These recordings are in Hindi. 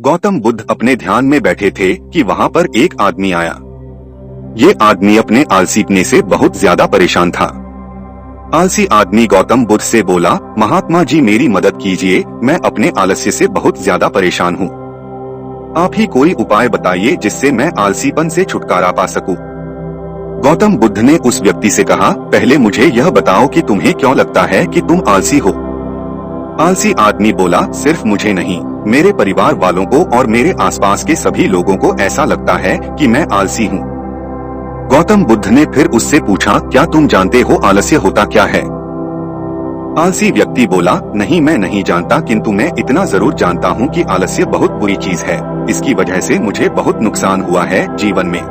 गौतम बुद्ध अपने ध्यान में बैठे थे कि वहाँ पर एक आदमी आया। ये आदमी अपने आलसीपने से बहुत ज्यादा परेशान था। आलसी आदमी गौतम बुद्ध से बोला, महात्मा जी मेरी मदद कीजिए, मैं अपने आलस्य से बहुत ज्यादा परेशान हूँ। आप ही कोई उपाय बताइए जिससे मैं आलसीपन से छुटकारा पा सकूं। गौतम बुद्ध ने उस व्यक्ति से कहा, पहले मुझे यह बताओ कि तुम्हें क्यों लगता है कि तुम आलसी हो। आलसी आदमी बोला, सिर्फ मुझे नहीं, मेरे परिवार वालों को और मेरे आसपास के सभी लोगों को ऐसा लगता है कि मैं आलसी हूँ। गौतम बुद्ध ने फिर उससे पूछा, क्या तुम जानते हो आलस्य होता क्या है? आलसी व्यक्ति बोला, नहीं मैं नहीं जानता, किंतु मैं इतना जरूर जानता हूँ कि आलस्य बहुत बुरी चीज है। इसकी वजह से मुझे बहुत नुकसान हुआ है जीवन में।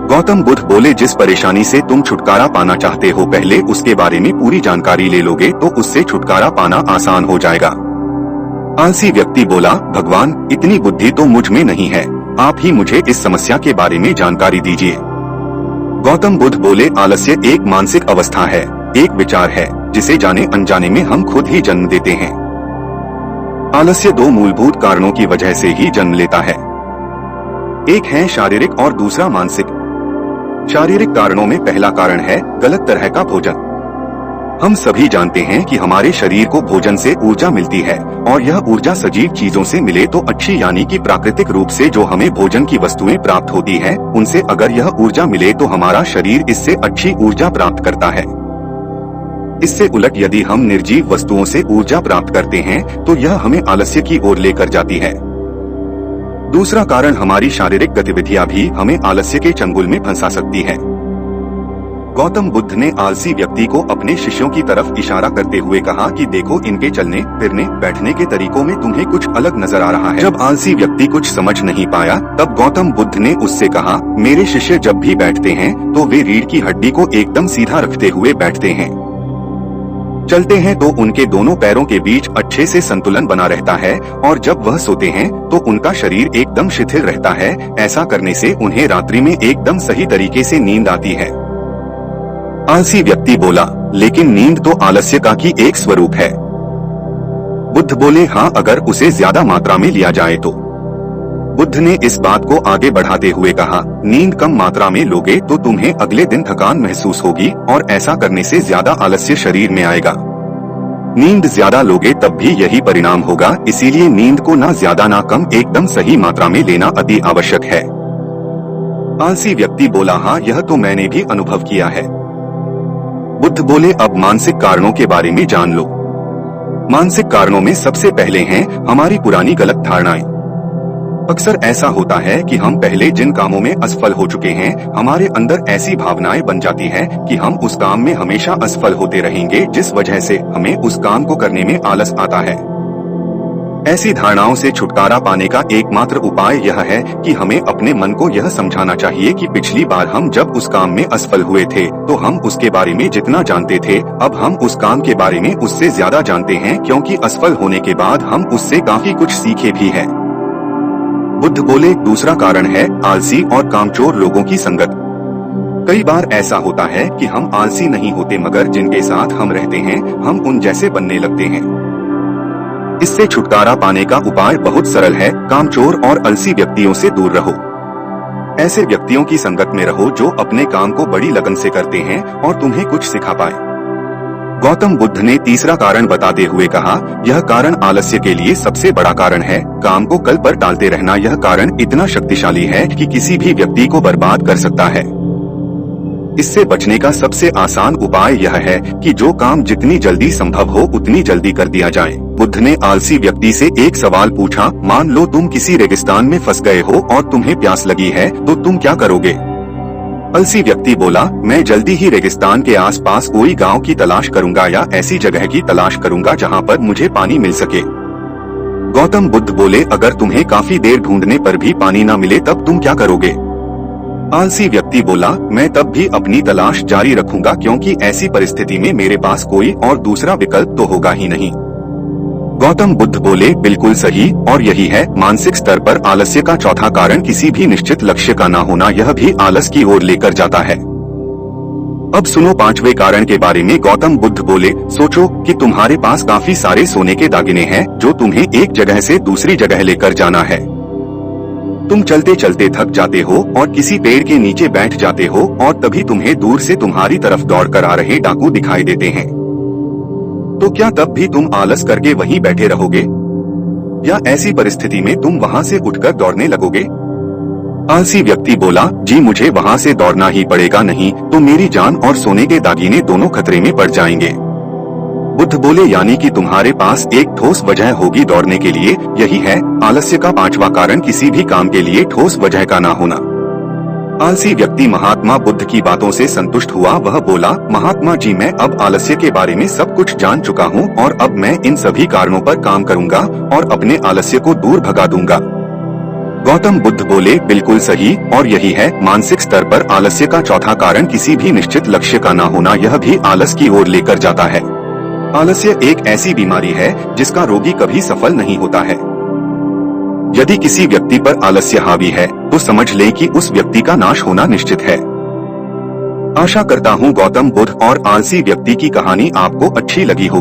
गौतम बुद्ध बोले, जिस परेशानी से तुम छुटकारा पाना चाहते हो पहले उसके बारे में पूरी जानकारी ले लोगे तो उससे छुटकारा पाना आसान हो जाएगा। आलसी व्यक्ति बोला, भगवान इतनी बुद्धि तो मुझ में नहीं है, आप ही मुझे इस समस्या के बारे में जानकारी दीजिए। गौतम बुद्ध बोले, आलस्य एक मानसिक अवस्था है, एक विचार है जिसे जाने अनजाने में हम खुद ही जन्म देते हैं। आलस्य दो मूलभूत कारणों की वजह से ही जन्म लेता है, एक है शारीरिक और दूसरा मानसिक। शारीरिक कारणों में पहला कारण है गलत तरह का भोजन। हम सभी जानते हैं कि हमारे शरीर को भोजन से ऊर्जा मिलती है और यह ऊर्जा सजीव चीजों से मिले तो अच्छी, यानी कि प्राकृतिक रूप से जो हमें भोजन की वस्तुएं प्राप्त होती है उनसे अगर यह ऊर्जा मिले तो हमारा शरीर इससे अच्छी ऊर्जा प्राप्त करता है। इससे उलट यदि हम निर्जीव वस्तुओं से ऊर्जा प्राप्त करते हैं तो यह हमें आलस्य की ओर लेकर जाती है। दूसरा कारण, हमारी शारीरिक गतिविधियां भी हमें आलस्य के चंगुल में फंसा सकती है। गौतम बुद्ध ने आलसी व्यक्ति को अपने शिष्यों की तरफ इशारा करते हुए कहा कि देखो, इनके चलने फिरने बैठने के तरीकों में तुम्हें कुछ अलग नजर आ रहा है। जब आलसी व्यक्ति कुछ समझ नहीं पाया तब गौतम बुद्ध ने उससे कहा, मेरे शिष्य जब भी बैठते हैं तो वे रीढ़ की हड्डी को एकदम सीधा रखते हुए बैठते हैं। चलते हैं तो उनके दोनों पैरों के बीच अच्छे से संतुलन बना रहता है और जब वह सोते हैं तो उनका शरीर एकदम शिथिल रहता है। ऐसा करने से उन्हें रात्रि में एकदम सही तरीके से नींद आती है। आलसी व्यक्ति बोला, लेकिन नींद तो आलस्य का ही एक स्वरूप है। बुद्ध बोले, हाँ, अगर उसे ज्यादा मात्रा में लिया जाए तो। बुद्ध ने इस बात को आगे बढ़ाते हुए कहा, नींद कम मात्रा में लोगे तो तुम्हें अगले दिन थकान महसूस होगी और ऐसा करने से ज्यादा आलस्य शरीर में आएगा। नींद ज्यादा लोगे तब भी यही परिणाम होगा, इसीलिए नींद को ना ज्यादा ना कम, एकदम सही मात्रा में लेना अति आवश्यक है। आलसी व्यक्ति बोला, हाँ, यह तो मैंने भी अनुभव किया है। बुद्ध बोले, अब मानसिक कारणों के बारे में जान लो। मानसिक कारणों में सबसे पहले हैं हमारी पुरानी गलत धारणाएं। अक्सर ऐसा होता है कि हम पहले जिन कामों में असफल हो चुके हैं, हमारे अंदर ऐसी भावनाएं बन जाती है कि हम उस काम में हमेशा असफल होते रहेंगे, जिस वजह से हमें उस काम को करने में आलस आता है। ऐसी धारणाओं से छुटकारा पाने का एकमात्र उपाय यह है कि हमें अपने मन को यह समझाना चाहिए कि पिछली बार हम जब उस काम में असफल हुए थे तो हम उसके बारे में जितना जानते थे, अब हम उस काम के बारे में उससे ज्यादा जानते हैं, क्योंकि असफल होने के बाद हम उससे काफी कुछ सीखे भी हैं। बुद्ध बोले, दूसरा कारण है आलसी और कामचोर लोगों की संगत। कई बार ऐसा होता है कि हम आलसी नहीं होते, मगर जिनके साथ हम रहते हैं हम उन जैसे बनने लगते हैं। इससे छुटकारा पाने का उपाय बहुत सरल है, कामचोर और आलसी व्यक्तियों से दूर रहो। ऐसे व्यक्तियों की संगत में रहो जो अपने काम को बड़ी लगन से करते हैं और तुम्हें कुछ सिखा पाए। गौतम बुद्ध ने तीसरा कारण बताते हुए कहा, यह कारण आलस्य के लिए सबसे बड़ा कारण है, काम को कल पर टालते रहना। यह कारण इतना शक्तिशाली है कि किसी भी व्यक्ति को बर्बाद कर सकता है। इससे बचने का सबसे आसान उपाय यह है कि जो काम जितनी जल्दी संभव हो उतनी जल्दी कर दिया जाए। बुद्ध ने आलसी व्यक्ति से एक सवाल पूछा, मान लो तुम किसी रेगिस्तान में फंस गए हो और तुम्हें प्यास लगी है, तो तुम क्या करोगे? आलसी व्यक्ति बोला, मैं जल्दी ही रेगिस्तान के आसपास कोई गांव की तलाश करूंगा या ऐसी जगह की तलाश करूंगा जहां पर मुझे पानी मिल सके। गौतम बुद्ध बोले, अगर तुम्हें काफी देर ढूंढने पर भी पानी न मिले तब तुम क्या करोगे? आलसी व्यक्ति बोला, मैं तब भी अपनी तलाश जारी रखूंगा, क्योंकि ऐसी परिस्थिति में मेरे पास कोई और दूसरा विकल्प तो होगा ही नहीं। गौतम बुद्ध बोले, बिल्कुल सही, और यही है मानसिक स्तर पर आलस्य का चौथा कारण, किसी भी निश्चित लक्ष्य का न होना। यह भी आलस की ओर लेकर जाता है। अब सुनो पांचवे कारण के बारे में। गौतम बुद्ध बोले, सोचो कि तुम्हारे पास काफी सारे सोने के दागिने हैं जो तुम्हें एक जगह से दूसरी जगह लेकर जाना है। तुम चलते चलते थक जाते हो और किसी पेड़ के नीचे बैठ जाते हो और तभी तुम्हें दूर से तुम्हारी तरफ दौड़कर आ रहे डाकू दिखाई देते हैं। तो क्या तब भी तुम आलस करके वहीं बैठे रहोगे, या ऐसी परिस्थिति में तुम वहां से उठकर दौड़ने लगोगे? आलसी व्यक्ति बोला, जी मुझे वहां से दौड़ना ही पड़ेगा, नहीं तो मेरी जान और सोने के दागिने दोनों खतरे में पड़ जाएंगे। बुद्ध बोले, यानी कि तुम्हारे पास एक ठोस वजह होगी दौड़ने के लिए। यही है आलस्य का पांचवा कारण, किसी भी काम के लिए ठोस वजह का ना होना। आलसी व्यक्ति महात्मा बुद्ध की बातों से संतुष्ट हुआ। वह बोला, महात्मा जी मैं अब आलस्य के बारे में सब कुछ जान चुका हूँ और अब मैं इन सभी कारणों पर काम करूँगा और अपने आलस्य को दूर भगा दूंगा। गौतम बुद्ध बोले, बिल्कुल सही, और यही है मानसिक स्तर पर आलस्य का चौथा कारण, किसी भी निश्चित लक्ष्य का ना होना। यह भी आलस की ओर लेकर जाता है। आलस्य एक ऐसी बीमारी है जिसका रोगी कभी सफल नहीं होता है। यदि किसी व्यक्ति पर आलस्य हावी है तो समझ लें कि उस व्यक्ति का नाश होना निश्चित है। आशा करता हूँ गौतम बुद्ध और आलसी व्यक्ति की कहानी आपको अच्छी लगी होगी।